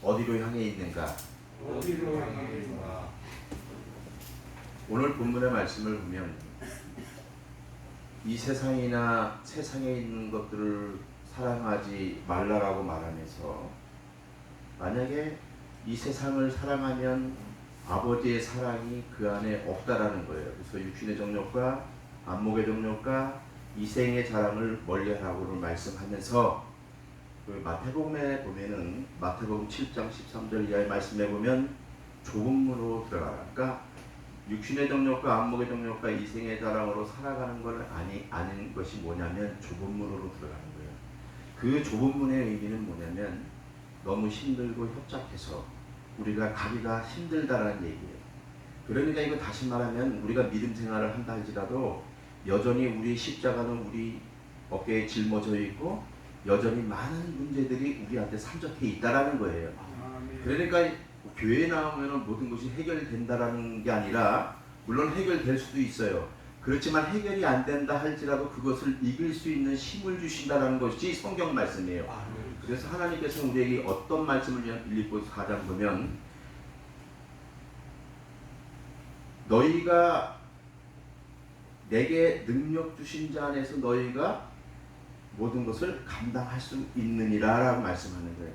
어디로 향해 있는가? 오늘 본문의 말씀을 보면 이 세상이나 세상에 있는 것들을 사랑하지 말라라고 말하면서, 만약에 이 세상을 사랑하면 아버지의 사랑이 그 안에 없다라는 거예요. 그래서 육신의 정욕과 안목의 정욕과 이생의 자랑을 멀리하라고 말씀하면서, 그 마태복음에 보면은 마태복음 7장 13절 이하의 말씀에 보면 좁은 문으로 들어가라. 그러니까 육신의 정욕과 안목의 정욕과 이생의 자랑으로 살아가는 걸 아닌 것이 뭐냐면 좁은 문으로 들어가는 거예요. 그 좁은 문의 의미는 뭐냐면 너무 힘들고 협착해서 우리가 가기가 힘들다라는 얘기예요. 그러니까 이거 다시 말하면 우리가 믿음 생활을 한다 할지라도 여전히 우리 십자가는 우리 어깨에 짊어져 있고 여전히 많은 문제들이 우리한테 산적해 있다라는 거예요. 그러니까 교회에 나오면 모든 것이 해결된다라는 게 아니라, 물론 해결될 수도 있어요. 그렇지만 해결이 안 된다 할지라도 그것을 이길 수 있는 힘을 주신다라는 것이 성경 말씀이에요. 그래서 하나님께서 우리에게 어떤 말씀을 빌립보서 4장 보면, 너희가 내게 능력 주신 자 안에서 너희가 모든 것을 감당할 수 있느니라 라고 말씀하는 거예요.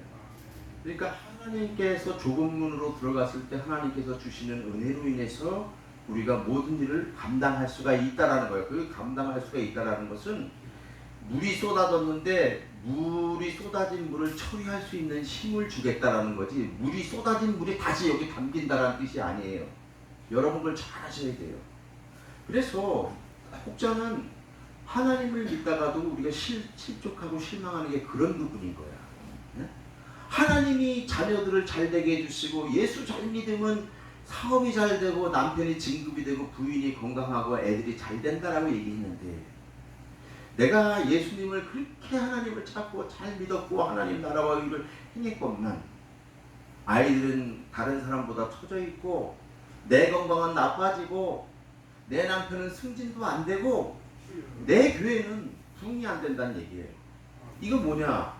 그러니까 하나님께서 좁은 문으로 들어갔을 때 하나님께서 주시는 은혜로 인해서 우리가 모든 일을 감당할 수가 있다라는 거예요. 그 감당할 수가 있다라는 것은 물이 쏟아졌는데 물이 쏟아진 물을 처리할 수 있는 힘을 주겠다라는 거지, 물이 쏟아진 물이 다시 여기 담긴다라는 뜻이 아니에요. 여러분 그걸 잘 아셔야 돼요. 그래서 혹자는 하나님을 믿다가도 우리가 실족하고 실망하는 게 그런 부분인 거야. 네? 하나님이 자녀들을 잘 되게 해주시고 예수 잘 믿으면 사업이 잘 되고 남편이 진급이 되고 부인이 건강하고 애들이 잘 된다라고 얘기했는데, 내가 예수님을 그렇게 하나님을 찾고 잘 믿었고 하나님 나라와 의를 행했건만 아이들은 다른 사람보다 처져 있고 내 건강은 나빠지고 내 남편은 승진도 안 되고 내 교회는 부흥이 안 된다는 얘기예요. 이거 뭐냐?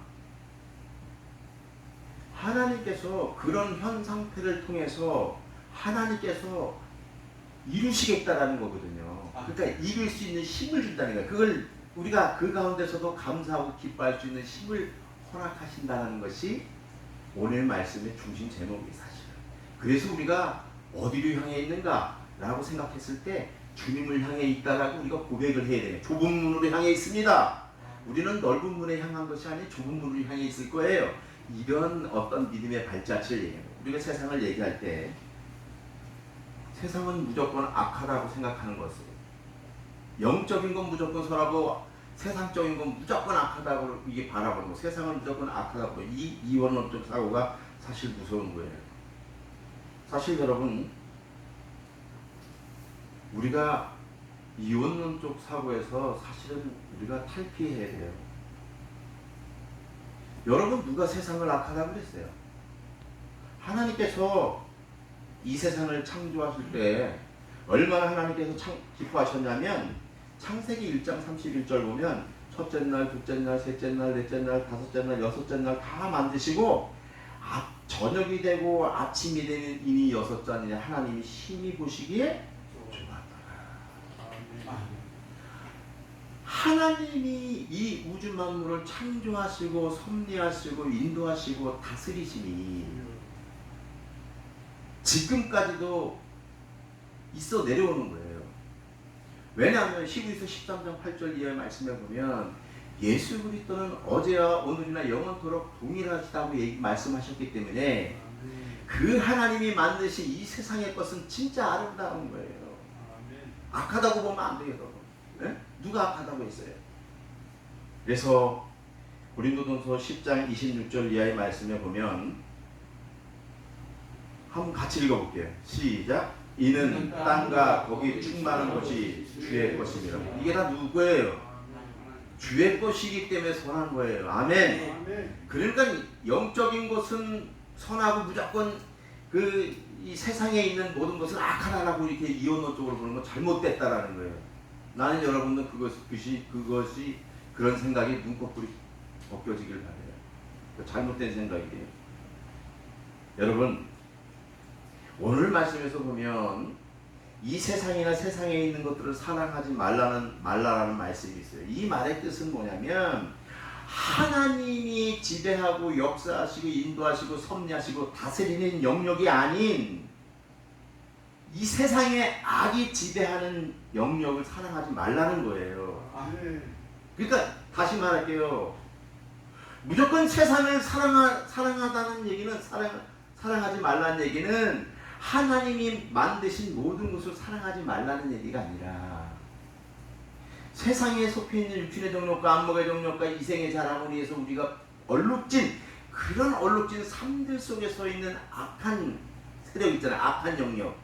하나님께서 그런 현 상태를 통해서 하나님께서 이루시겠다라는 거거든요. 그러니까 이길 수 있는 힘을 준다는 거예요. 그걸 우리가 그 가운데서도 감사하고 기뻐할 수 있는 힘을 허락하신다는 것이 오늘 말씀의 중심 제목이 사실은. 그래서 우리가 어디로 향해 있는가 라고 생각했을 때 주님을 향해 있다라고 우리가 고백을 해야 돼요. 좁은 문으로 향해 있습니다. 우리는 넓은 문에 향한 것이 아닌 좁은 문으로 향해 있을 거예요. 이런 어떤 믿음의 발자취를 얘기해요. 우리가 세상을 얘기할 때 세상은 무조건 악하다고 생각하는 것을, 영적인 건 무조건 선하고 세상적인 건 무조건 악하다고 이게 바라보는 거, 세상은 무조건 악하다고, 이 이원론적 사고가 사실 무서운 거예요. 사실 여러분, 우리가 이원론적 사고에서 사실은 우리가 탈피해야 돼요. 여러분, 누가 세상을 악하다고 그랬어요? 하나님께서 이 세상을 창조하실 때 얼마나 하나님께서 기뻐하셨냐면, 창세기 1장 31절 보면 첫째 날, 둘째 날, 셋째 날, 넷째 날, 다섯째 날, 여섯째 날 다 만드시고 저녁이 되고 아침이 되는 이미 여섯째 하나님이 심히 보시기에 좋았더라. 하나님이 이 우주 만물을 창조하시고 섭리하시고 인도하시고 다스리시니 지금까지도 있어 내려오는 거예요. 왜냐하면 히브리서 13장 8절 이하의 말씀에 보면 예수 그리스도는 어제와 오늘이나 영원토록 동일하시다고 말씀하셨기 때문에 그 하나님이 만드신 이 세상의 것은 진짜 아름다운 거예요. 악하다고 보면 안 돼요. 네? 누가 악하다고 했어요? 그래서 고린도전서 10장 26절 이하의 말씀에 보면 한번 같이 읽어볼게요. 시작. 이는 땅과 거기 충만한 것이 주의 것입니다. 이게 다 누구예요? 주의 것이기 때문에 선한 거예요. 아멘. 그러니까 영적인 것은 선하고 무조건 이 세상에 있는 모든 것은 악하다라고 이렇게 이원론적으로 보는 건 잘못됐다라는 거예요. 나는 여러분들 그것이 그런 생각이 눈꺼풀이 벗겨지길 바래요. 잘못된 생각이에요. 여러분, 오늘 말씀에서 보면 이 세상이나 세상에 있는 것들을 사랑하지 말라라는 말씀이 있어요. 이 말의 뜻은 뭐냐면 하나님이 지배하고 역사하시고 인도하시고 섭리하시고 다스리는 영역이 아닌 이 세상에 악이 지배하는 영역을 사랑하지 말라는 거예요. 그러니까 다시 말할게요. 무조건 세상을 사랑하다는 얘기는 사랑하지 말라는 얘기는 하나님이 만드신 모든 것을 사랑하지 말라는 얘기가 아니라 세상에 속해 있는 육신의 정욕과 안목의 정욕과 이생의 자랑으로 우리가 얼룩진 그런 얼룩진 삶들 속에 서 있는 악한 세력 있잖아요. 악한 영역,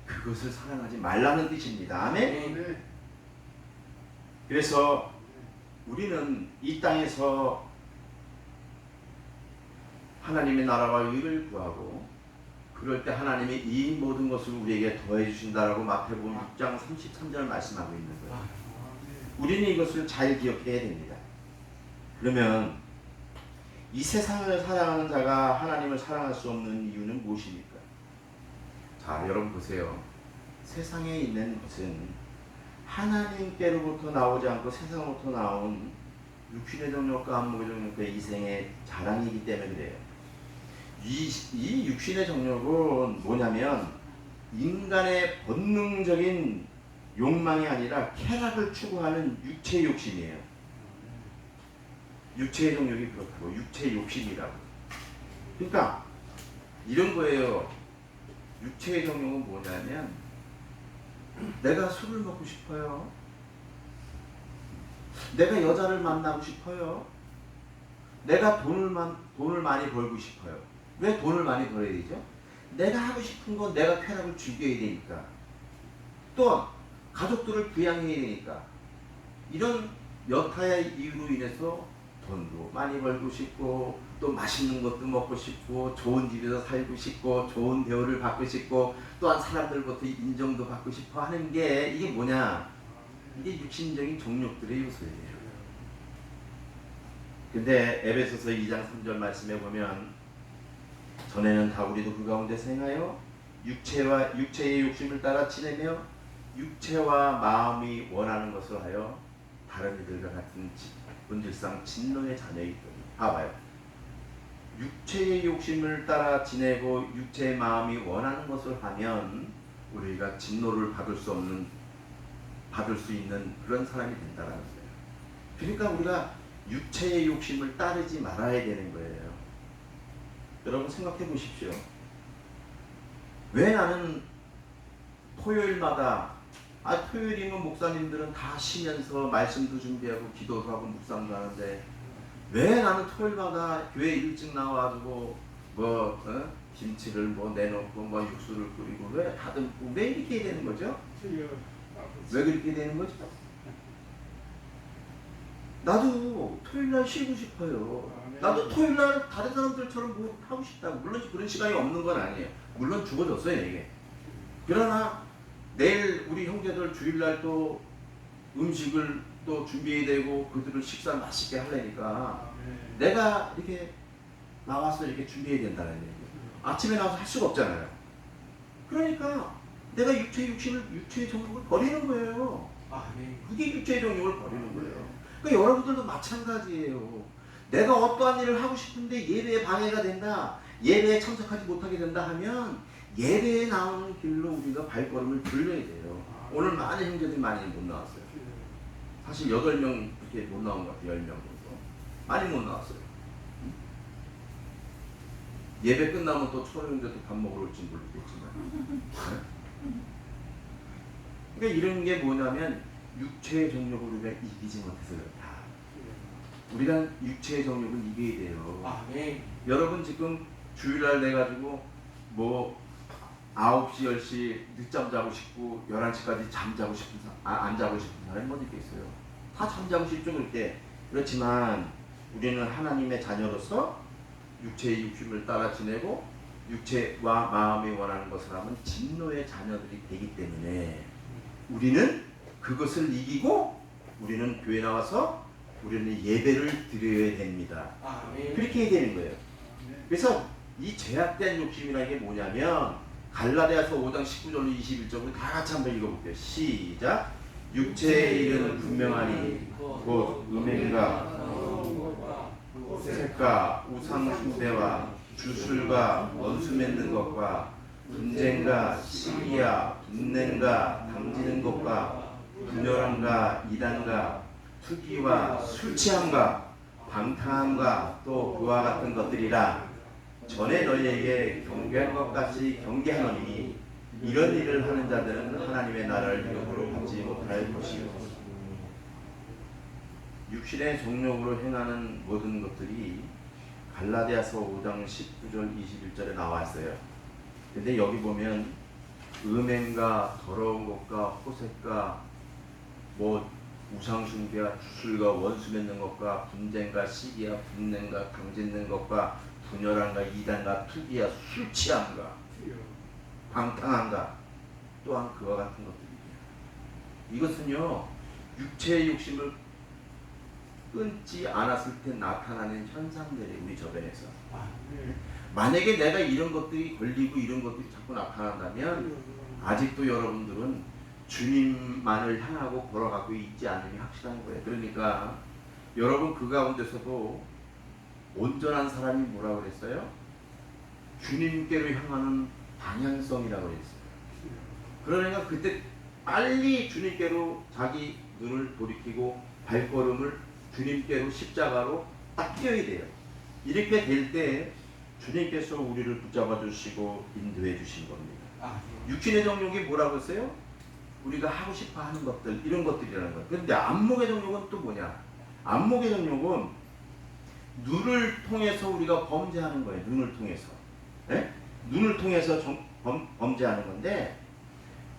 그것을 사랑하지 말라는 뜻입니다. 아멘. 그래서 우리는 이 땅에서 하나님의 나라와 의를 구하고 그럴 때 하나님이 이 모든 것을 우리에게 더해 주신다라고 마태복음 6장 33절 말씀하고 있는 거예요. 우리는 이것을 잘 기억해야 됩니다. 그러면 이 세상을 사랑하는 자가 하나님을 사랑할 수 없는 이유는 무엇입니까? 자, 여러분 보세요. 세상에 있는 것은 하나님께로부터 나오지 않고 세상으로부터 나온 육신의 정욕과 안목의 정욕과 이생의 자랑이기 때문에 그래요. 이 육신의 정욕은 뭐냐면 인간의 본능적인 욕망이 아니라 쾌락을 추구하는 육체의 욕심이에요. 육체의 정욕이 그렇다고, 육체의 욕심이라고. 그러니까 이런 거예요. 육체의 정욕은 뭐냐면 내가 술을 먹고 싶어요. 내가 여자를 만나고 싶어요. 내가 돈을 많이 벌고 싶어요. 왜 돈을 많이 벌어야 되죠? 내가 하고 싶은 건 내가 쾌락을 즐겨야 되니까. 또 가족들을 부양해야 되니까. 이런 여타의 이유로 인해서 돈도 많이 벌고 싶고 또 맛있는 것도 먹고 싶고 좋은 집에서 살고 싶고 좋은 대우를 받고 싶고 또한 사람들부터 인정도 받고 싶어 하는 게 이게 뭐냐? 이게 육신적인 정욕들의 요소예요. 근데 에베소서 2장 3절 말씀에 보면 전에는 다 우리도 그 가운데서 행하여 육체의 욕심을 따라 지내며 육체와 마음이 원하는 것을 하여 다른 이들과 같은 본질상 진노의 자녀이더니. 봐봐요. 육체의 욕심을 따라 지내고 육체의 마음이 원하는 것을 하면 우리가 진노를 받을 수 있는 그런 사람이 된다는 거예요. 그러니까 우리가 육체의 욕심을 따르지 말아야 되는 거예요. 여러분 생각해 보십시오. 왜 나는 토요일마다 토요일이면 목사님들은 다 쉬면서 말씀도 준비하고 기도도 하고 묵상도 하는데 왜 나는 토요일마다 교회 일찍 나와가지고 김치를 내놓고 육수를 끓이고 왜 이렇게 해야 되는 거죠? 왜 그렇게 되는 거죠? 나도 토요일날 쉬고 싶어요. 나도 토요일날 다른 사람들처럼 뭐 하고 싶다고. 물론 그런 시간이 없는 건 아니에요. 물론 주어졌어요 이게. 그러나 내일 우리 형제들 주일날 또 음식을 또 준비해야 되고 그들을 식사 맛있게 하려니까 내가 이렇게 나와서 이렇게 준비해야 된다는 얘기예요. 아침에 나와서 할 수가 없잖아요. 그러니까 내가 육체의 정욕을 버리는 거예요. 그게 육체의 정욕을 버리는 거예요. 그러니까 여러분들도 마찬가지예요. 내가 어떠한 일을 하고 싶은데 예배에 방해가 된다, 예배에 참석하지 못하게 된다 하면 예배에 나오는 길로 우리가 발걸음을 돌려야 돼요. 오늘 많은 형제들이 많이 못 나왔어요. 사실 8명 그렇게 못 나온 것 같아요. 10명 정도. 많이 못 나왔어요. 예배 끝나면 또 초로 형제도 밥 먹으러 올지 모르겠지만. 그러니까 이런 게 뭐냐면 육체의 정욕을 우리가 이기지 못해서 그렇다. 우리가 육체의 정욕을 이겨야 돼요. 여러분 지금 주일날 내가지고 9시, 10시 늦잠 자고 싶고 11시까지 잠자고 싶은 안 자고 싶은 사람이 어디 있겠어요. 다 잠자고 싶죠 그렇게. 그렇지만 우리는 하나님의 자녀로서 육체의 욕심을 따라 지내고 육체와 마음이 원하는 것을 하면 진노의 자녀들이 되기 때문에 우리는 그것을 이기고 우리는 교회 나와서 우리는 예배를 드려야 됩니다. 그렇게 해야 되는 거예요. 그래서 이 죄악된 욕심이라는 게 뭐냐면 갈라디아서 5장 19절로 21절로 다 같이 한번 읽어볼게요. 시작. 육체의 일은 분명하니 곧 음행과 호색과 우상 숭배와 주술과 원수 맺는 것과 분쟁과 시기와 분냄과 당지는 것과 분열함과 이단과 투기와 술 취함과 방탕함과 또 그와 같은 것들이라. 전에 너희에게 경계한 것 같이 경계하노니 이런 일을 하는 자들은 하나님의 나라를 기업으로 받지 못할 것이요. 육신의 정욕으로 행하는 모든 것들이 갈라디아서 5장 19절 21절에 나와 있어요. 근데 여기 보면 음행과 더러운 것과 호색과 우상숭배와 주술과 원수 맺는 것과 분쟁과 시기와 분냄과 당짓는 것과 분열함과 이단과 투기와 술 취함과 방탕함과 또한 그와 같은 것들이에요. 이것은요 육체의 욕심을 끊지 않았을 때 나타나는 현상들이 우리 저변에서. 만약에 내가 이런 것들이 걸리고 이런 것들이 자꾸 나타난다면 아직도 여러분들은 주님만을 향하고 걸어가고 있지 않음이 확실한 거예요. 그러니까 여러분 그 가운데서도 온전한 사람이 뭐라고 그랬어요? 주님께로 향하는 방향성이라고 그랬어요. 그러니까 그때 빨리 주님께로 자기 눈을 돌이키고 발걸음을 주님께로 십자가로 딱 뛰어야 돼요. 이렇게 될 때 주님께서 우리를 붙잡아 주시고 인도해 주신 겁니다. 육신의 정욕이 뭐라고 했어요? 우리가 하고 싶어 하는 것들, 이런 것들이라는 거예요. 그런데 안목의 정욕은 또 뭐냐? 안목의 정욕은 눈을 통해서 우리가 범죄하는 거예요. 눈을 통해서. 네? 눈을 통해서 범죄하는 건데,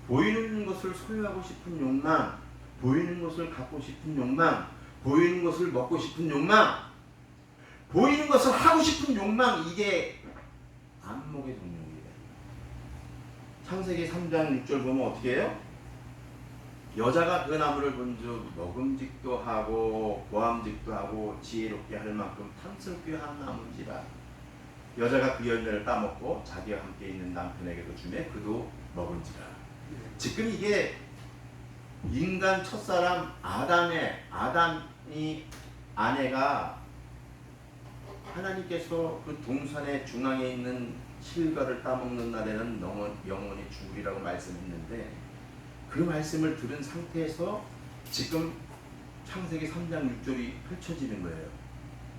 보이는 것을 소유하고 싶은 욕망, 보이는 것을 갖고 싶은 욕망, 보이는 것을 먹고 싶은 욕망, 보이는 것을 하고 싶은 욕망, 이게 안목의 정욕이에요. 창세기 3장 6절 보면 어떻게 해요? 여자가 그 나무를 본즉 먹음직도 하고 보암직도 하고 지혜롭게 할 만큼 탐스럽게 한 나무인지라. 여자가 그 열매를 따먹고 자기와 함께 있는 남편에게도 주매 그도 먹은지라. 지금 이게 인간 첫사람 아담이 아내가 하나님께서 그 동산의 중앙에 있는 실과를 따먹는 날에는 영원히 죽으리라고 말씀했는데, 그 말씀을 들은 상태에서 지금 창세기 3장 6절이 펼쳐지는 거예요.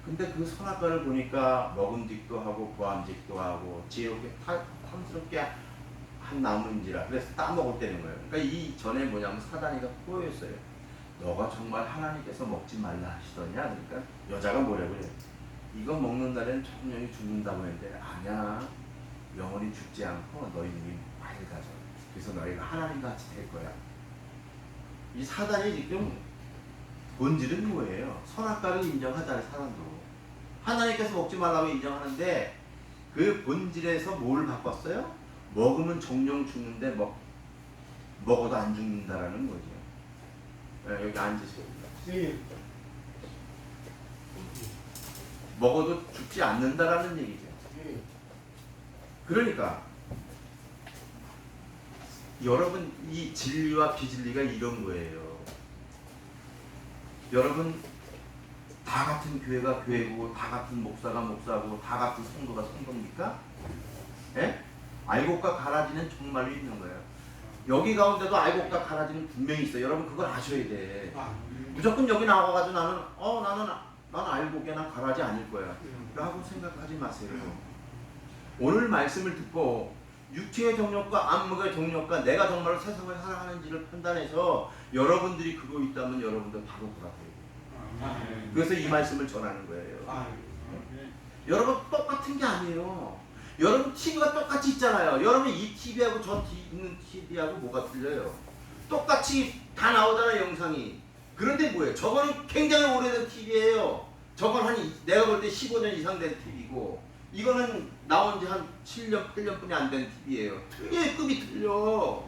근데 그 선악과를 보니까 먹음직도 하고 보암직도 하고 지혜롭게 탐스럽게 한 나무인지라. 그래서 따먹었다는 거예요. 그러니까 이 전에 뭐냐면 사단이가 꼬였어요. 너가 정말 하나님께서 먹지 말라 하시더냐? 그러니까 여자가 뭐라고 그래요? 이거 먹는 날엔 천년이 죽는다고 했는데 아니야. 영원히 죽지 않고 너희들이 밝아져. 그래서 너희가 하나님같이 될 거야. 이 사단이 지금 본질은 뭐예요? 선악과를 인정하잖아요. 사람도 하나님께서 먹지 말라고 인정하는데 그 본질에서 뭘 바꿨어요? 먹으면 정령 죽는데 먹어도 안 죽는다라는 거죠. 네, 여기 앉으세요. 네. 먹어도 죽지 않는다라는 얘기죠. 네. 그러니까 여러분 이 진리와 비진리가 이런 거예요. 여러분 다 같은 교회가 교회고 다 같은 목사가 목사고 다 같은 성도가 성도입니까? 예? 알곡과 가라지는 정말로 있는 거예요. 여기 가운데도 알곡과 가라지는 분명히 있어요. 여러분 그걸 아셔야 돼. 무조건 여기 나와가지고 나는 알곡이나 가라지 아닐 거야 라고 생각하지 마세요. 오늘 말씀을 듣고 육체의 정욕과 안목의 정욕과 내가 정말로 세상을 사랑하는지를 판단해서 여러분들이 그거 있다면 여러분들 바로 돌아가요. 그래서 이 말씀을 전하는 거예요. 여러분 똑같은 게 아니에요. 여러분 TV가 똑같이 있잖아요. 여러분 이 TV하고 저 있는 TV하고 뭐가 틀려요? 똑같이 다 나오잖아요, 영상이. 그런데 뭐예요? 저거는 굉장히 오래된 TV예요. 저건 내가 볼 때 15년 이상 된 TV고 이거는 나온 지 한 7년, 8년뿐이 안 된 TV예요. 틀려요. 급이 틀려.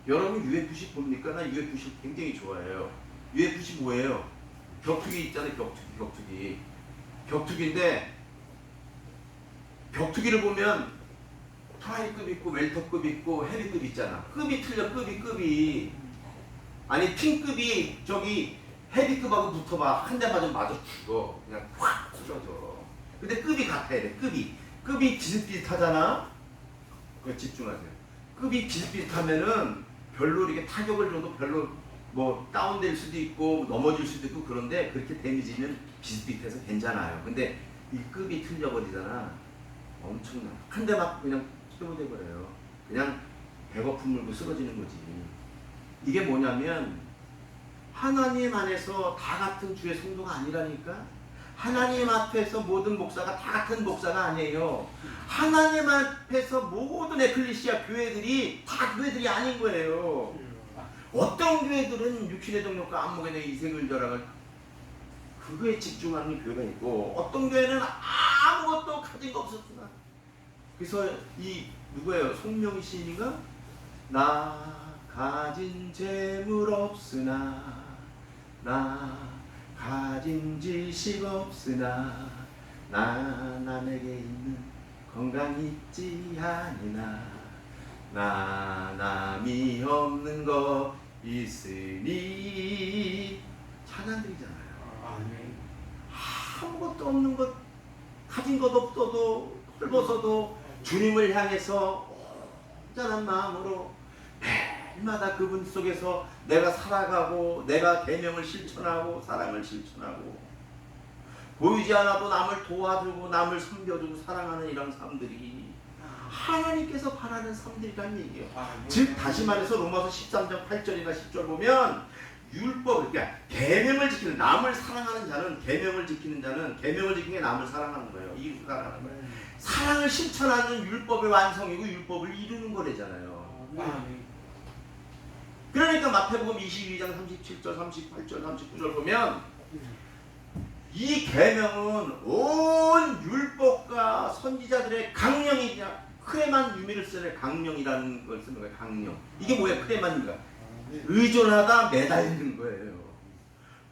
여러분 UFC 봅니까? 나 UFC 굉장히 좋아해요. UFC 뭐예요? 격투기 있잖아요. 격투기. 격투기인데 격투기를 보면 프라이급 있고 웰터급 있고 헤비급 있잖아. 급이 틀려. 급이 아니 핑급이 저기 헤비급하고 붙어봐. 한 대 맞으면 맞아 죽어. 그냥 확 쓰러져. 근데 급이 같아야 돼. 급이 비슷비슷하잖아. 그거 집중하세요. 급이 비슷비슷하면은 별로 이렇게 타격을 줘도 별로 뭐 다운될 수도 있고 넘어질 수도 있고 그런데 그렇게 데미지는 비슷비슷해서 괜찮아요. 근데 이 급이 틀려버리잖아. 엄청나. 한 대 맞고 그냥 소모돼 버려요. 그냥 배고픔 물고 쓰러지는 거지. 이게 뭐냐면 하나님 안에서 다 같은 주의 성도가 아니라니까. 하나님 앞에서 모든 목사가 다 같은 목사가 아니에요. 하나님 앞에서 모든 에클리시아 교회들이 다 교회들이 아닌 거예요. 어떤 교회들은 육신의 동력과 안목에 대해 이색을 절하가 그거에 집중하는 교회가 있고, 어떤 교회는 아무것도 가진 거 없었구나. 그래서 이 누구예요? 송명희 시인인가? 나 가진 재물 없으나, 나 가진 지식 없으나, 나 남에게 있는 건강 있지 아니나, 나 남이 없는 것 있으니. 찬양들이잖아요. 아무것도 없는 것, 가진 것 없어도 헐벗어도 주님을 향해서 온전한 마음으로 매일마다 그분 속에서 내가 살아가고, 내가 계명을 실천하고 사랑을 실천하고, 보이지 않아도 남을 도와주고 남을 섬겨주고 사랑하는 이런 삶들이 하나님께서 바라는 삶들이라는 얘기예요. 즉 다시 말해서 로마서 13장 8절이나 10절 보면 율법, 그러니까 계명을 지키는, 남을 사랑하는 자는, 계명을 지키는 자는, 계명을 지키는 게 남을 사랑하는 거예요. 이웃을 사랑하는 거예요. 사랑을 실천하는 율법의 완성이고 율법을 이루는 거래잖아요. 그러니까 마태복음 22장 37절, 38절, 39절 보면 이 계명은 온 율법과 선지자들의 강령이냐, 크레만 유미를 쓰는 강령이라는 걸 쓰는 거예요. 강령. 이게 뭐야? 크레만인가? 의존하다 매달리는 거예요.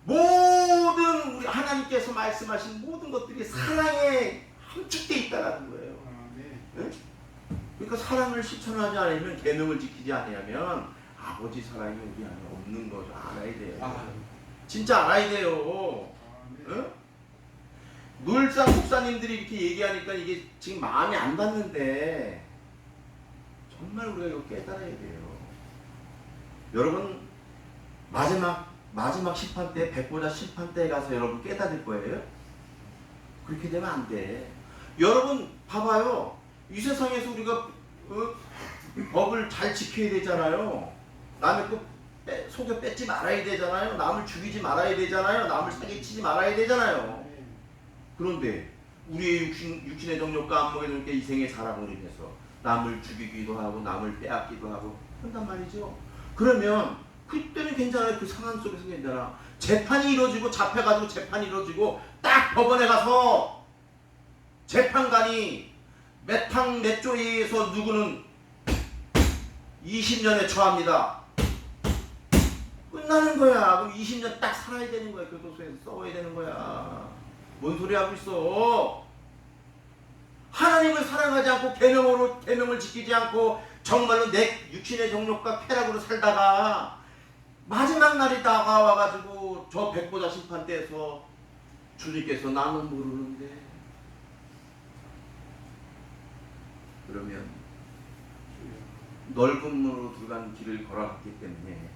모든 우리 하나님께서 말씀하신 모든 것들이 사랑에 함축되어 있다는 거예요. 네? 그러니까 사랑을 실천하지 않으면, 계명을 지키지 않으면 아버지 사랑이 우리 안에 없는 거죠. 알아야 돼요. 진짜 알아야 돼요. 네? 늘상 목사님들이 이렇게 얘기하니까 이게 지금 마음에 안 닿는데 정말 우리가 이거 깨달아야 돼요. 여러분 마지막 심판때, 백보자 심판때에 가서 여러분 깨달을 거예요. 그렇게 되면 안 돼. 여러분 봐봐요. 이 세상에서 우리가 법을 잘 지켜야 되잖아요. 남의 거 속여 뺏지 말아야 되잖아요. 남을 죽이지 말아야 되잖아요. 남을 사기치지 말아야 되잖아요. 그런데 우리의 육신의 정욕과 안목의 정욕과 이생의 사랑으로 인해서 남을 죽이기도 하고 남을 빼앗기도 하고 한단 말이죠. 그러면 그때는 괜찮아요. 그 상황 속에서 괜찮아. 재판이 이루어지고, 잡혀가지고 재판이 이루어지고 딱 법원에 가서 재판관이 몇 탕 몇 조에서 누구는 20년에 처합니다. 끝나는 거야. 그럼 20년 딱 살아야 되는 거야. 교도소에서 써야 되는 거야. 뭔 소리 하고 있어? 하나님을 사랑하지 않고 계명을 지키지 않고 정말로 내 육신의 정욕과 쾌락으로 살다가 마지막 날이 다가와가지고 저 백보자 심판대에서 주님께서 나는 모르는데, 그러면 넓은 문으로 들어간 길을 걸어갔기 때문에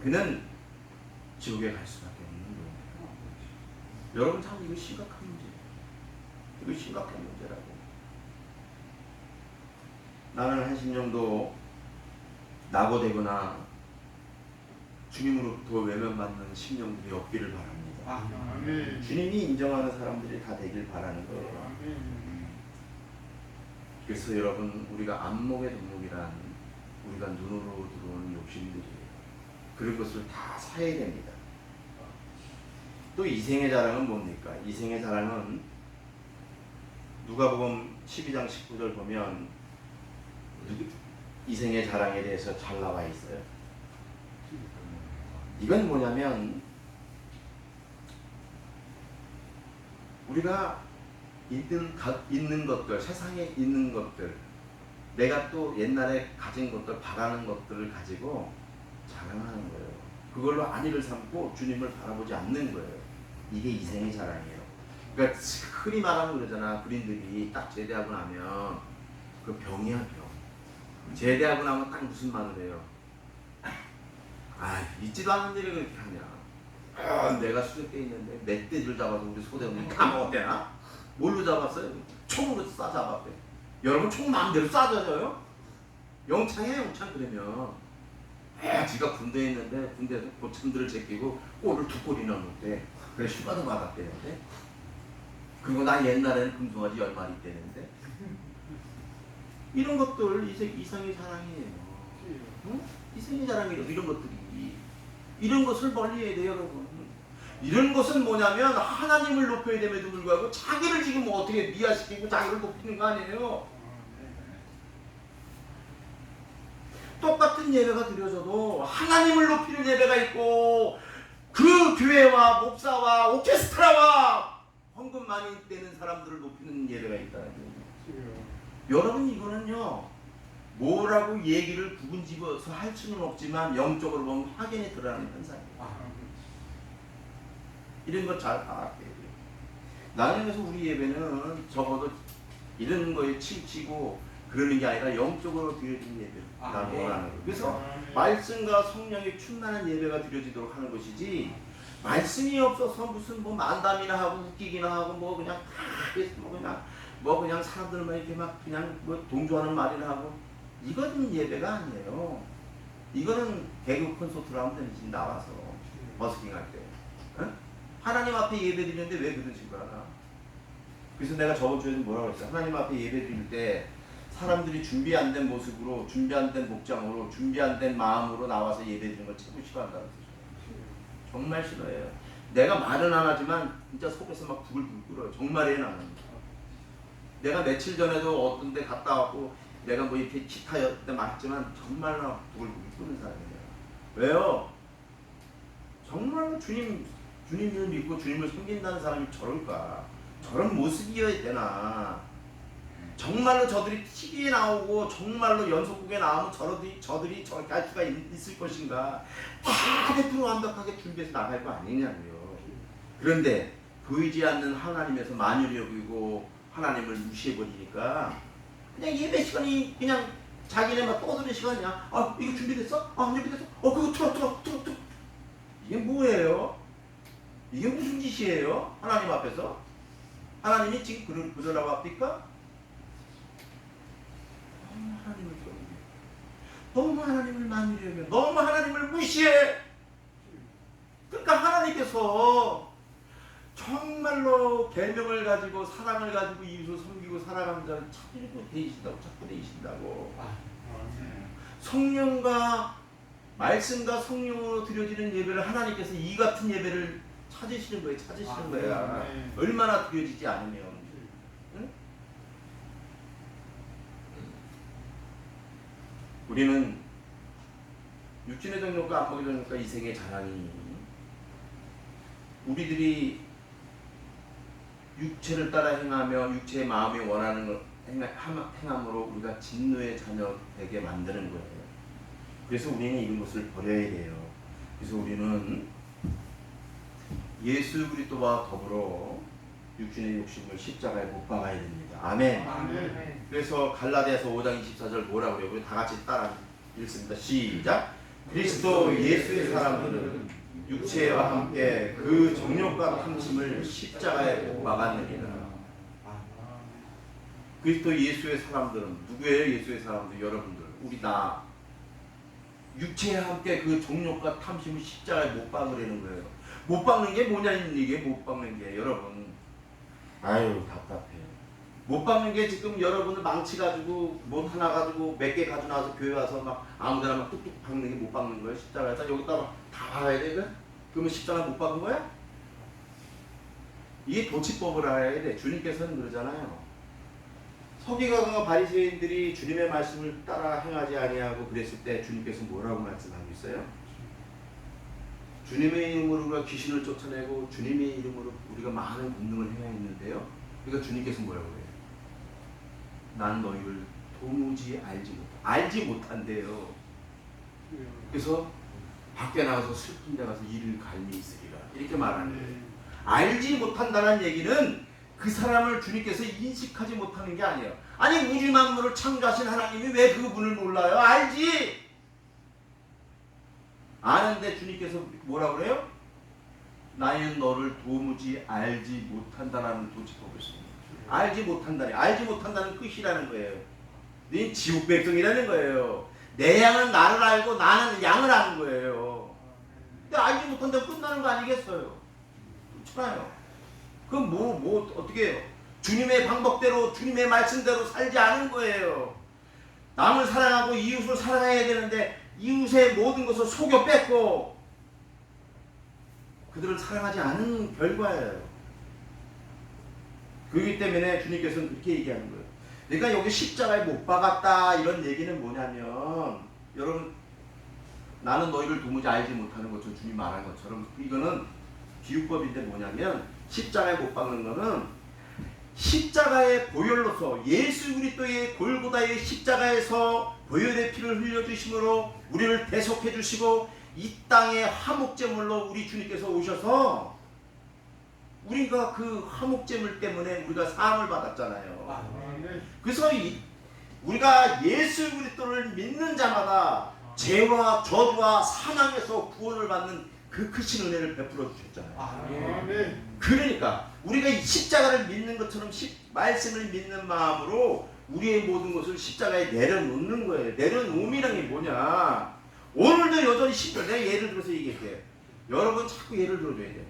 그는 지옥에 갈 수밖에 없는 거예요. 여러분 참 이거 심각한 문제예요. 이거 심각한 문제라고. 나는 한심령도 낙오되거나 주님으로부터 외면받는 심령들이 없기를 바랍니다. 주님이 인정하는 사람들이 다 되길 바라는 거예요. 그래서 여러분, 우리가 안목의 덕목이란 우리가 눈으로 들어오는 욕심들이에요. 그런 것을 다 사야 됩니다. 또 이생의 자랑은 뭡니까? 이생의 자랑은 누가복음 12장 19절 보면 이생의 자랑에 대해서 잘 나와 있어요. 이건 뭐냐면 우리가 있는 것들, 세상에 있는 것들, 내가 또 옛날에 가진 것들, 바라는 것들을 가지고 자랑하는 거예요. 그걸로 안위를 삼고 주님을 바라보지 않는 거예요. 이게 이생의 자랑이에요. 그러니까 흔히 말하면 그러잖아. 군인들이 딱 제대하고 나면 그 병이야, 병. 제대하고 나면 딱 무슨 말을 해요? 아, 있지도 않은 일을 그렇게 하냐. 내가 수색대 있는데 멧돼지를 잡아서 우리 소대원이 다 먹었대나? 뭘로 잡았어요? 총으로 쏴 잡았대. 여러분 총 마음대로 쏴져요? 영창이야, 영창. 그러면 지가 군대에 있는데 군대에서 고참들을 제끼고 골을 2골이나 넣었대. 그래 휴가도 받았대는데. 그리고 나 옛날에는 금송아지 10마리 있대는데. 이런 것들 이상의 자랑이에요. 응? 이상의 자랑이에요. 이런 것들이. 이런 것을 멀리해야 돼요, 여러분. 이런 것은 뭐냐면 하나님을 높여야 됨에도 불구하고 자기를 지금 뭐 어떻게 미화시키고 자기를 높이는 거 아니에요. 똑같은 예배가 드려져도 하나님을 높이는 예배가 있고 그 교회와 목사와 오케스트라와 헌금 많이 내는 사람들을 높이는 예배가 있다는 거예요. 여러분 이거는요 뭐라고 얘기를 구분 집어서 할 수는 없지만 영적으로 보면 확연히 드러나는 현상이에요. 이런 거 잘 파악해야 돼요. 나는 그래서 우리 예배는 적어도 이런 거에 치우치고 그러는 게 아니라 영적으로 드려진 예배를 나는 원하는 거예요. 그래서 말씀과 성령의 충만한 예배가 드려지도록 하는 것이지 말씀이 없어서 무슨 뭐 만담이나 하고 웃기기나 하고 뭐 그냥 뭐 그냥 사람들만 이렇게 막 그냥 뭐 동조하는 말이나 하고 이건 예배가 아니에요. 이거는 개그 콘서트로 하면 되지 나와서 버스킹 할 때. 응? 하나님 앞에 예배 드리는데 왜 그런 식으로 하나? 그래서 내가 저번 주에는 뭐라고 했어요? 하나님 앞에 예배 드릴 때 사람들이 준비 안 된 모습으로, 준비 안 된 목장으로, 준비 안 된 마음으로 나와서 예배 드리는 걸 최고 싫어한다고 했어요. 정말 싫어해요. 내가 말은 안 하지만 진짜 속에서 막 부글부글 끓어요. 정말이에요 나는. 내가 며칠 전에도 어떤 데 갔다 왔고 내가 뭐 이렇게 기타 때 말했지만 정말로 부글부글 끓는 사람이에요. 왜요? 정말로 주님을 믿고 주님을 섬긴다는 사람이 저럴까? 저런 모습이어야 되나? 정말로 저들이 TV에 나오고 정말로 연속극에 나오면 저들이 저렇게 할 수가 있을 것인가? 다 100% 완벽하게 준비해서 나갈 거 아니냐고요. 그런데 보이지 않는 하나님에서 만유를 여기고 하나님을 무시해버리니까 그냥 예배 시간이 그냥 자기네만 떠드는 시간이야. 아 이거 준비됐어? 아 준비됐어? 그거 틀어. 이게 뭐예요? 이게 무슨 짓이에요? 하나님 앞에서? 하나님이 지금 그러라고 합니까? 너무 하나님을 떠올려. 너무 하나님을 만유해. 너무 하나님을 무시해. 그러니까 하나님께서 정말로 계명을 가지고 사랑을 가지고 이웃을 섬기고 살아가는 자를 자꾸 대이신다고. 성령과 말씀과 성령으로 드려지는 예배를 하나님께서 이 같은 예배를 찾으시는 거야. 얼마나 드려지지 않으면. 응? 우리는 육신의 정욕과 안목의 정욕과 이생의 자랑이 우리들이 육체를 따라 행하며 육체의 마음이 원하는 걸 행함으로 우리가 진노의 자녀 되게 만드는 거예요. 그래서 우리는 이런 것을 버려야 돼요. 그래서 우리는 예수 그리스도와 더불어 육신의 욕심을 십자가에 못 박아야 됩니다. 아멘. 아멘. 그래서 갈라디아서 5장 24절 뭐라고 그래요? 우리 다 같이 따라 읽습니다. 시작. 그리스도 예수의 사람들은 육체와 함께 그 정욕과 탐심을 십자가에 못 박았느니라. 그리스도 예수의 사람들은 누구예요? 예수의 사람들 여러분들 우리 다 육체와 함께 그 정욕과 탐심을 십자가에 못 박으려는 거예요. 못 박는 게 뭐냐 이게 못 박는 게 여러분 아유 답답해요. 못 박는 게 지금 여러분을 망치가지고 못 하나 가지고 몇 개 가지고 나와서 교회 와서 막 아무데나 막 뚝뚝 박는 게 못 박는 거예요. 십자가에다 여기다 막 다 박아야 돼? 그러면 십자가 못 박은 거야? 이게 도치법을 알아야 돼. 주님께서는 그러잖아요. 서기관과 바리새인들이 주님의 말씀을 따라 행하지 아니하고 그랬을 때 주님께서 뭐라고 말씀하고 있어요? 주님의 이름으로 우리가 귀신을 쫓아내고 주님의 이름으로 우리가 많은 권능을 행했는데요. 그러니까 주님께서 뭐라고 그래요? 난 너희를 도무지 알지 못한대요. 그래서 밖에 나가서 슬픈 데 가서 이를 갈미 있으리라 이렇게 말하는 거예요. 알지 못한다는 얘기는 그 사람을 주님께서 인식하지 못하는 게 아니에요. 아니 우주 만물을 창조하신 하나님이 왜 그분을 몰라요? 알지. 아는데 주님께서 뭐라고 그래요? 나는 너를 도무지 알지 못한다라는 도치법을 씁니다. 알지 못한다니. 알지 못한다는 끝이라는 거예요. 네 지옥 백성이라는 거예요. 내 양은 나를 알고 나는 양을 아는 거예요. 근데 알지 못한다면 끝나는 거 아니겠어요? 그렇잖아요. 그럼 뭐 어떻게 해요? 주님의 방법대로 주님의 말씀대로 살지 않은 거예요. 남을 사랑하고 이웃을 사랑해야 되는데 이웃의 모든 것을 속여 뺏고 그들을 사랑하지 않은 결과예요. 그렇기 때문에 주님께서는 그렇게 얘기하는 거예요. 그러니까 여기 십자가에 못 박았다 이런 얘기는 뭐냐면, 여러분 나는 너희를 도무지 알지 못하는 것처럼 주님 말한 것처럼 이거는 비유법인데 뭐냐면, 십자가에 못 박는 거는 십자가의 보혈로서 예수 그리스도의 골고다의 십자가에서 보혈의 피를 흘려주심으로 우리를 대속해 주시고 이 땅에 화목제물로 우리 주님께서 오셔서 우리가 그 화목제물 때문에 우리가 사함을 받았잖아요. 그래서 우리가 예수 그리스도를 믿는 자마다 죄와 저주와 사망에서 구원을 받는 그 크신 은혜를 베풀어 주셨잖아요. 그러니까 우리가 이 십자가를 믿는 것처럼 말씀을 믿는 마음으로 우리의 모든 것을 십자가에 내려놓는 거예요. 내려놓음이란 게 뭐냐? 오늘도 여전히 힘들어. 내가 예를 들어서 얘기할게요. 여러분 자꾸 예를 들어줘야 돼.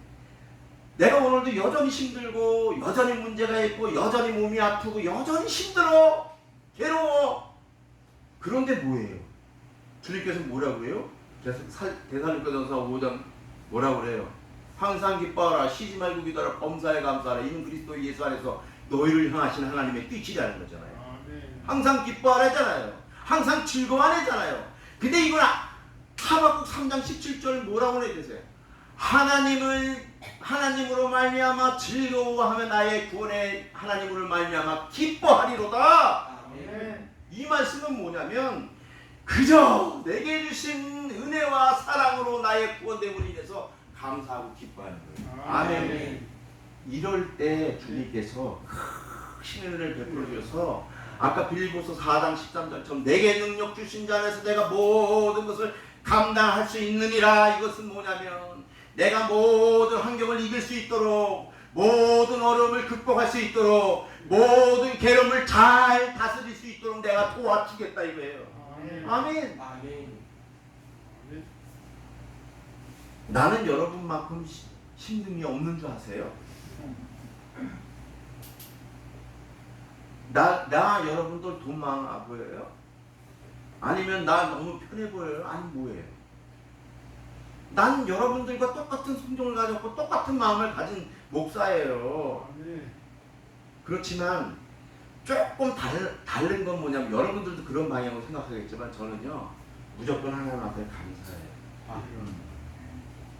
내가 오늘도 여전히 힘들고 여전히 문제가 있고 여전히 몸이 아프고 여전히 힘들어, 괴로워. 그런데 뭐예요? 주님께서 뭐라고 해요? 데살로니가전서 5장 뭐라고 그래요? 항상 기뻐하라, 쉬지 말고 기도하라, 범사에 감사하라. 이는 그리스도 예수 안에서 너희를 향하신 하나님의 뜻이라는 거잖아요. 항상 기뻐하라잖아요. 항상 즐거워하라잖아요. 근데 이건 하박국 3장 17절 뭐라고 해야 되세요? 하나님으로 말미암아 즐거워하며 나의 구원의 하나님으로 말미암아 기뻐하리로다. 이 말씀은 뭐냐면, 그저 내게 주신 은혜와 사랑으로 나의 구원됨으로 인해서 감사하고 기뻐하는 거예요. 아멘. 이럴 때 주님께서 크신 은혜를 베풀어 주셔서 아까 빌립보서 4장 13절처럼 내게 능력 주신 자 안에서 내가 모든 것을 감당할 수 있느니라. 이것은 뭐냐면 내가 모든 환경을 이길 수 있도록, 모든 어려움을 극복할 수 있도록, 모든 괴로움을 잘 다스릴 수 있도록 내가 도와주겠다 이거예요. 아멘. 아멘. 나는 여러분만큼 힘듦이 없는 줄 아세요? 나 여러분들 돈 많아 보여요? 아니면 나 너무 편해 보여요? 아니 뭐예요? 난 여러분들과 똑같은 성종을 가졌고 똑같은 마음을 가진 목사예요. 그렇지만 조금 다른 건 뭐냐면, 여러분들도 그런 방향으로 생각하겠지만 저는요 무조건 하나님 앞에 감사해요.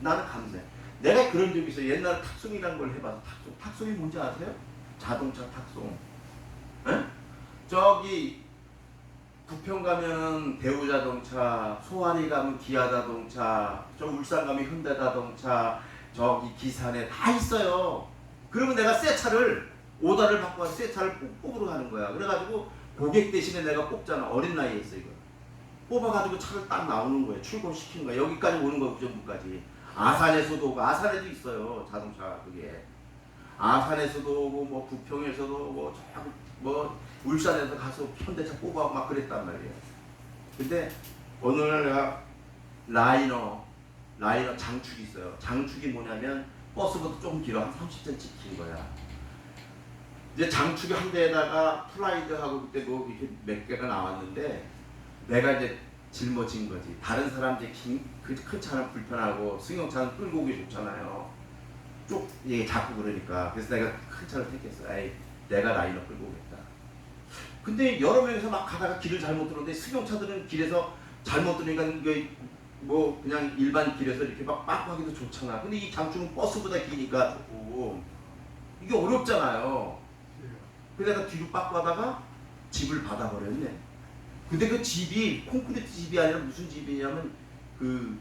나는 감사해. 내가 그런 적이 있어요. 옛날에 탁송이라는 걸 해봐서 탁송이 뭔지 아세요? 자동차 탁송. 에? 저기 부평 가면 대우자동차, 소환이 가면 기아자동차, 저 울산 가면 현대자동차, 저기 기산에 다 있어요. 그러면 내가 새 차를 오다를 받고 와서 새 차를 뽑으러 가는 거야. 그래가지고 고객 대신에 내가 뽑잖아. 어린 나이에 있어 이거. 뽑아가지고 차를 딱 나오는 거예요. 출고시키는 거야. 여기까지 오는 거야. 그 정도까지. 아산에서도 오고, 아산에도 있어요 자동차 그게. 아산에서도 오고 뭐 부평에서도 오고 뭐 울산에서 가서 현대차 뽑아오고 막 그랬단 말이에요. 근데 어느 날 내가 라이너 장축이 있어요. 장축이 뭐냐면 버스보다 조금 길어. 한 30cm 긴 거야. 이제 장축이 한 대에다가 플라이드하고 그때 뭐 이렇게 몇 개가 나왔는데, 내가 이제 짊어진 거지. 다른 사람 이제 큰 차는 불편하고 승용차는 끌고 오기 좋잖아요. 쭉 이게 자꾸 그러니까. 그래서 내가 큰 차를 택했어. 에이, 내가 라이너 끌고 오겠다. 근데 여러 명이서 막 가다가 길을 잘못 들었는데, 승용차들은 길에서 잘못 들으니까 뭐 그냥 일반 길에서 이렇게 막 하기도 좋잖아. 근데 이 장축은 버스보다 기니까 조금 이게 어렵잖아요. 그래서 내가 뒤로 빠꾸 하다가 집을 받아버렸네. 근데 그 집이 콘크리트 집이 아니라 무슨 집이냐면 그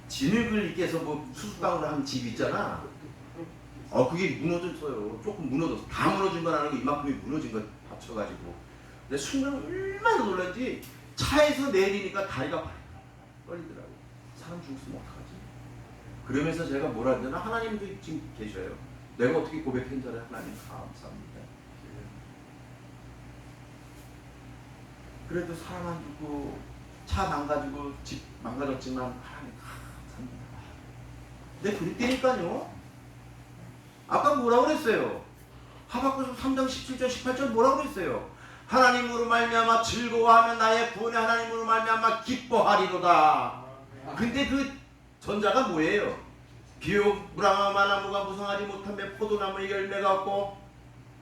진흙을 이렇게 해서 뭐 수수방으로 한 집 있잖아. 그게 무너졌어요. 조금 무너졌어. 다 무너진 건 아니고 이만큼이 무너진 거 받쳐가지고. 근데 순간 얼마나 놀랐지. 차에서 내리니까 다리가 떨리더라고. 사람 죽었으면 어떡하지? 그러면서 제가 뭐라 했냐면 하나님도 지금 계셔요. 내가 어떻게 고백했는지 하나님 감사합니다. 그래도 사람 안 죽고 차 망가지고 집 망가졌지만 하나님 감사합니다. 근데 그랬다니까요. 아까 뭐라고 그랬어요? 하박국 3장 17절 18절 뭐라고 그랬어요? 하나님으로 말미암아 즐거워하면 나의 구원의 하나님으로 말미암아 기뻐하리로다. 근데 그 전자가 뭐예요? 비록 무화과 나무가 무성하지 못하며 포도나무에 열매가 없고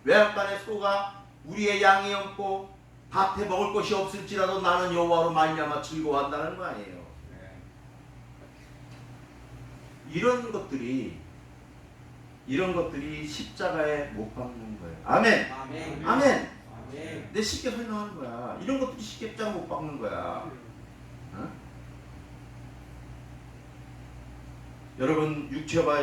외양간에 소가 우리의 양이 없고 밭에 먹을 것이 없을지라도 나는 여호와로 말미암아 즐거워한다는 거 아니에요. 이런 것들이 십자가에 못 박는 거예요. 아멘. 아멘. 아멘. 아멘. 내 쉽게 설명하는 거야. 이런 것들이 십자가 못 박는 거야. 어? 여러분 육체와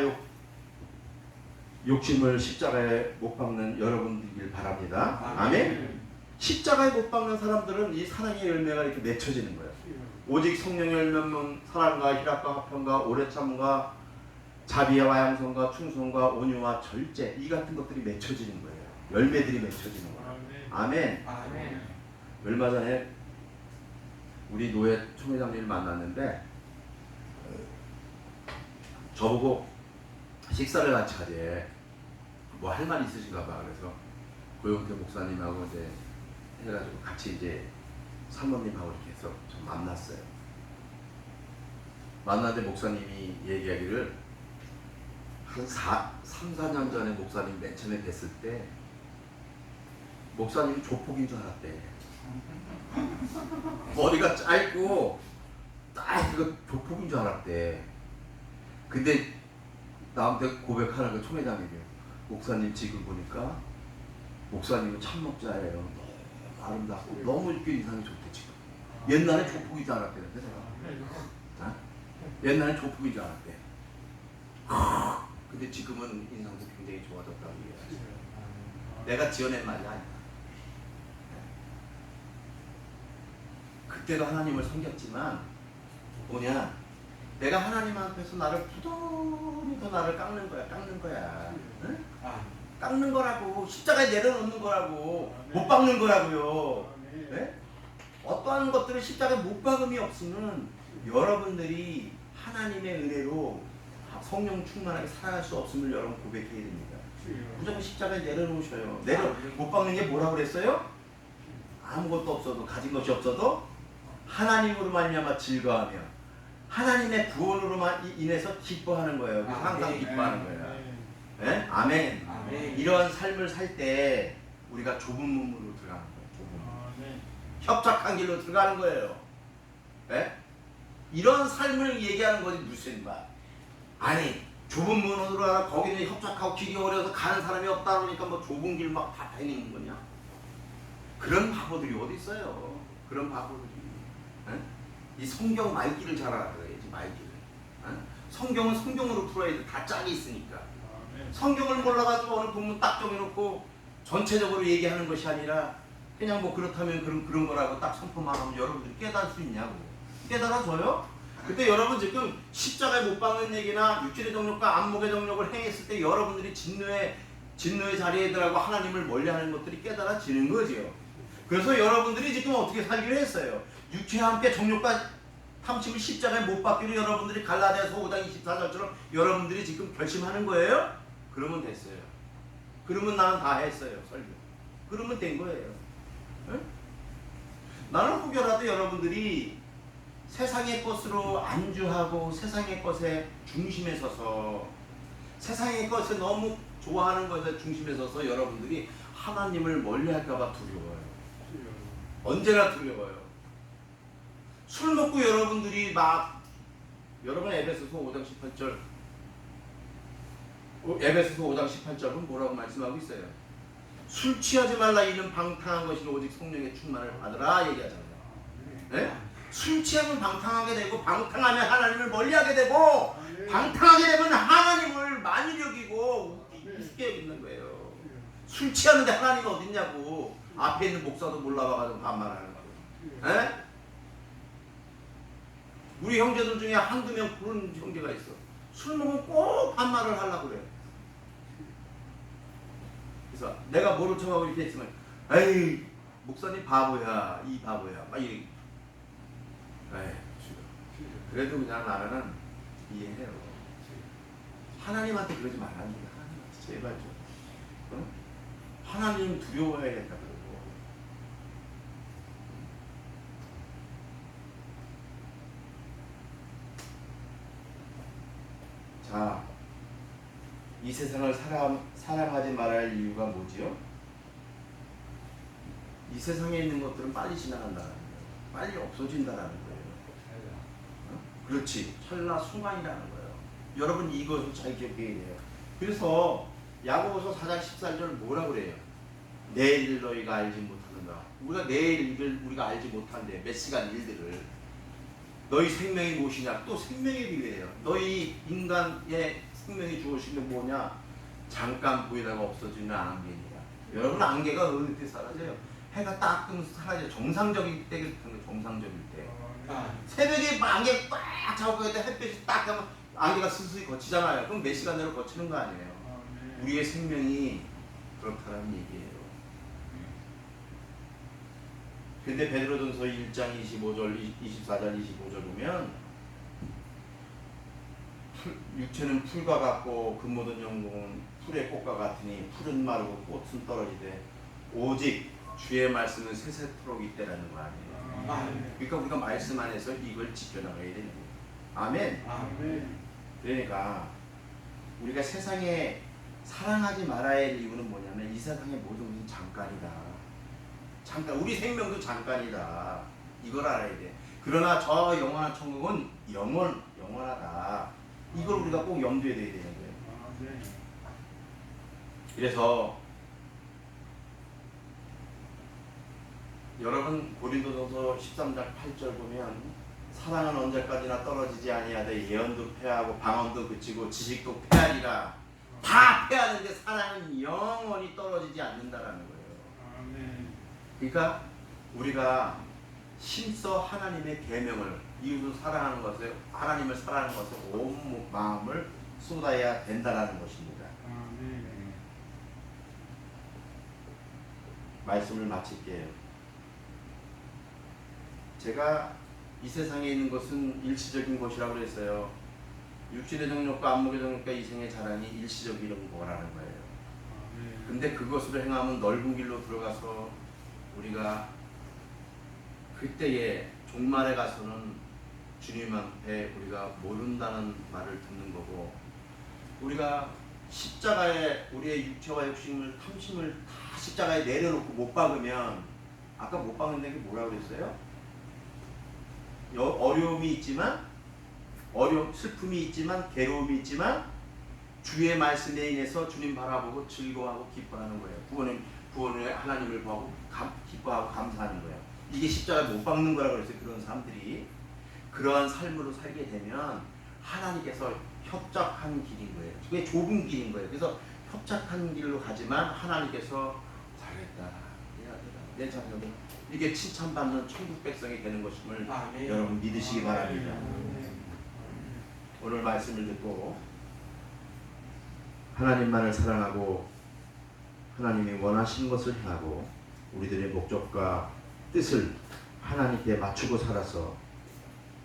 욕심을 십자가에 못 박는 여러분들이길 바랍니다. 아멘. 십자가에 못 박는 사람들은 이 사랑의 열매가 이렇게 맺혀지는 거예요. 오직 성령의 열매는 사랑과 희락과 화평과 오래 참음과 자비와 양성과 충성과 온유와 절제 이 같은 것들이 맺혀지는 거예요. 열매들이 맺혀지는 거예요. 아멘. 아멘. 얼마 전에 우리 노예 총회장님을 만났는데 저보고 식사를 같이 하재. 뭐 할 말 있으신가 봐. 그래서 고영태 목사님하고 이제 해가지고 같이 이제 사모님하고 이렇게 해서 좀 만났어요. 만났는데 목사님이 얘기하기를 한 3, 4년 전에 목사님 맨 처음에 뵀을 때 목사님이 조폭인 줄 알았대. 머리가 짧고 딱 이거 조폭인 줄 알았대. 근데 나한테 고백하는 그 총회장님이요. 목사님 지금 보니까 목사님은 참목자예요. 너무 아름답고 너무 이렇게 인상이 좋대 지금. 옛날에 조폭인 줄 알았대는데 내가. 옛날에 조폭인 줄 알았대. 근데 지금은 인상도 굉장히 좋아졌다고 얘기하지. 내가 지어낸 말이 아니다. 그때도 하나님을 섬겼지만 뭐냐? 내가 하나님 앞에서 나를 부동히 더 나를 깎는 거야. 응? 깎는 거라고. 십자가에 내려놓는 거라고. 못 박는 거라고요. 네? 어떠한 것들을 십자가에 못 박음이 없으면 여러분들이 하나님의 은혜로 성령 충만하게 살아갈 수 없음을 여러분 고백해야 됩니다. 무조건 십자가에 내려놓으셔요. 못 박는 게 뭐라고 그랬어요? 아무것도 없어도 가진 것이 없어도 하나님으로 말미암아 즐거워하며 하나님의 구원으로만 인해서 기뻐하는 거예요. 그래서 항상 기뻐하는 거예요. 네? 아멘. 아멘. 이러한 삶을 살 때 우리가 좁은 문으로 들어가는 거예요. 좁은 문. 협착한 길로 들어가는 거예요. 네? 이런 삶을 얘기하는 거지 무슨 말? 아니 좁은 문으로 들어가 거기는 협착하고 길이 어려서 가는 사람이 없다 그러니까 뭐 좁은 길 막 다 다니는 거냐? 그런 바보들이 어디 있어요? 그런 바보들이. 네? 이 성경 말기를 잘 알아야지 말기를. 성경은 성경으로 풀어야 돼. 다 짝이 있으니까. 성경을 몰라가지고 어느 부분 딱 정해놓고 전체적으로 얘기하는 것이 아니라 그냥 뭐 그렇다면 그런 거라고 딱 선포만 하면 여러분들이 깨달을 수 있냐고. 깨달아져요? 그때 여러분 지금 십자가에 못 박는 얘기나 육체의 정욕과 안목의 정욕을 행했을 때 여러분들이 진노의 자리에들하고 하나님을 멀리하는 것들이 깨달아지는 거지요. 그래서 여러분들이 지금 어떻게 살기로 했어요? 육체와 함께 정욕과 탐심을 십자가에 못 박기로 여러분들이 갈라디아서 5장 24절처럼 여러분들이 지금 결심하는 거예요? 그러면 됐어요. 그러면 나는 다 했어요. 설교. 그러면 된 거예요. 응? 나는 혹여라도 여러분들이 세상의 것으로 안주하고 세상의 것에 중심에 서서 세상의 것에 너무 좋아하는 것에 중심에 서서 여러분들이 하나님을 멀리할까 봐 두려워요. 언제나 두려워요. 술 먹고 여러분들이 여러분 에베소서 5장 18절 에베소서 5장 18절은 뭐라고 말씀하고 있어요? 술 취하지 말라 이는 방탕한 것이 오직 성령의 충만을 받으라 얘기하잖아요. 네? 술 취하면 방탕하게 되고 방탕하면 하나님을 멀리하게 되고 방탕하게 되면 하나님을 많이 여기고 우습게 여기는 거예요. 술 취하는데 하나님이 어딨냐고 앞에 있는 목사도 몰라봐가지고 반말하는 거예요. 네? 우리 형제들 중에 한두 명 그런 형제가 있어. 술 먹으면 꼭 반말을 하려고 그래. 그래서 내가 모른 척하고 이렇게 했으면 에이 목사님 바보야 이 바보야 막 이래. 에이 그래도 그냥 나는 이해해요. 하나님한테 그러지 말라는 거야. 하나님한테 제발 좀. 응? 하나님 두려워해야겠다 그러고. 자, 이 세상을 사랑하지 말아야 할 이유가 뭐지요? 이 세상에 있는 것들은 빨리 지나간다는 거예요. 빨리 없어진다는 거예요. 그렇지. 찰나 순간이라는 거예요. 여러분 이것을 잘 기억해야 돼요. 그래서 야고보서 4장 14절 뭐라 그래요? 내일 너희가 알지 못하는가. 우리가 내일 일을 우리가 알지 못한대. 몇 시간 일들을. 너희 생명이 무엇이냐? 또 생명의 비유예요. 너희 인간의 생명이 주어진 게 뭐냐? 잠깐 보이다가 없어지는 안개입니다. 여러분 안개가 어느 때 사라져요? 해가 딱 뜨면서 사라져요. 정상적일 때, 정상적일 때. 새벽에 안개 꽉 잡고 있을 때 햇빛이 딱 가면 안개가 스스로 거치잖아요. 그럼 몇 시간 내로 거치는 거 아니에요? 우리의 생명이 그렇다는 얘기예요. 근데 베드로전서 1장 25절, 24절, 25절 보면 육체는 풀과 같고 그 모든 영공은 풀의 꽃과 같으니 풀은 마르고 꽃은 떨어지되 오직 주의 말씀은 세세토록 있다라는 거 아니에요. 그러니까 우리가 말씀 안에서 이걸 지켜나가야 되는 거예요. 아멘. 그러니까 우리가 세상에 사랑하지 말아야 할 이유는 뭐냐면 이 세상의 모든 것은 잠깐이다. 잠깐 우리 생명도 잠깐이다. 이걸 알아야 돼. 그러나 저 영원한 천국은 영원하다. 이걸 우리가 꼭 염두에 둬야 되는 거예요. 그래서 여러분 고린도전서 13장 8절 보면 사랑은 언제까지나 떨어지지 아니하되 예언도 패하고 방언도 그치고 지식도 패하리라. 다 패하는데 사랑은 영원히 떨어지지 않는다라는 거예요. 그러니까 우리가 힘써 하나님의 계명을 이웃을 사랑하는 것을 하나님을 사랑하는 것을 온 마음을 쏟아야 된다라는 것입니다. 말씀을 마칠게요. 제가 이 세상에 있는 것은 일시적인 것이라고 그랬어요. 육신의 정욕과 안목의 정욕과 이생의 자랑이 일시적인 거라는 거예요. 근데 그것으로 행하면 넓은 길로 들어가서 우리가 그때에 종말에 가서는 주님 앞에 우리가 모른다는 말을 듣는 거고, 우리가 십자가에 우리의 육체와 욕심을 탐심을 다 십자가에 내려놓고 못 박으면, 아까 못 박는다는 게 뭐라고 그랬어요? 어려움이 있지만, 슬픔이 있지만, 괴로움이 있지만 주의 말씀에 인해서 주님 바라보고 즐거워하고 기뻐하는 거예요. 구원의 하나님을 보고 기뻐하고 감사하는 거예요. 이게 십자가에 못 박는 거라고 그랬어요. 그런 사람들이 그러한 삶으로 살게 되면 하나님께서 협착한 길인 거예요. 그게 좁은 길인 거예요. 그래서 협착한 길로 가지만 하나님께서 잘했다, 내 자녀는 이게 칭찬받는 천국 백성이 되는 것임을 여러분 믿으시기 바랍니다. 오늘 말씀을 듣고 하나님만을 사랑하고 하나님이 원하시는 것을 행하고 우리들의 목적과 뜻을 하나님께 맞추고 살아서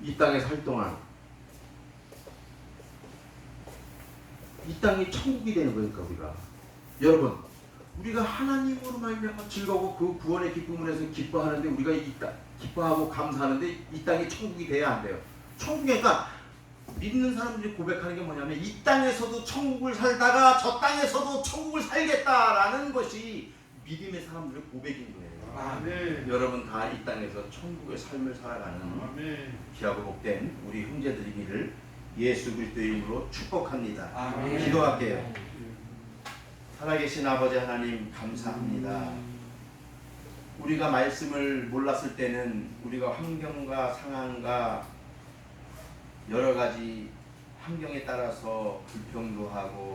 이 땅에 살 동안 이 땅이 천국이 되는 거니까 우리가 하나님으로 말미암아 즐거워 그 구원의 기쁨을 해서 기뻐하는데, 우리가 기뻐하고 감사하는데 이 땅이 천국이 돼야 안 돼요. 천국이니까 믿는 사람들이 고백하는 게 뭐냐면 이 땅에서도 천국을 살다가 저 땅에서도 천국을 살겠다라는 것이 믿음의 사람들의 고백인 거예요. 아멘. 여러분 다 이 땅에서 천국의 삶을 살아가는 귀하고 복된 우리 형제들이기를 예수 그리스도의 이름으로 축복합니다. 아멘. 기도할게요. 살아계신 아버지 하나님 감사합니다. 우리가 말씀을 몰랐을 때는 우리가 환경과 상황과 여러 가지 환경에 따라서 불평도 하고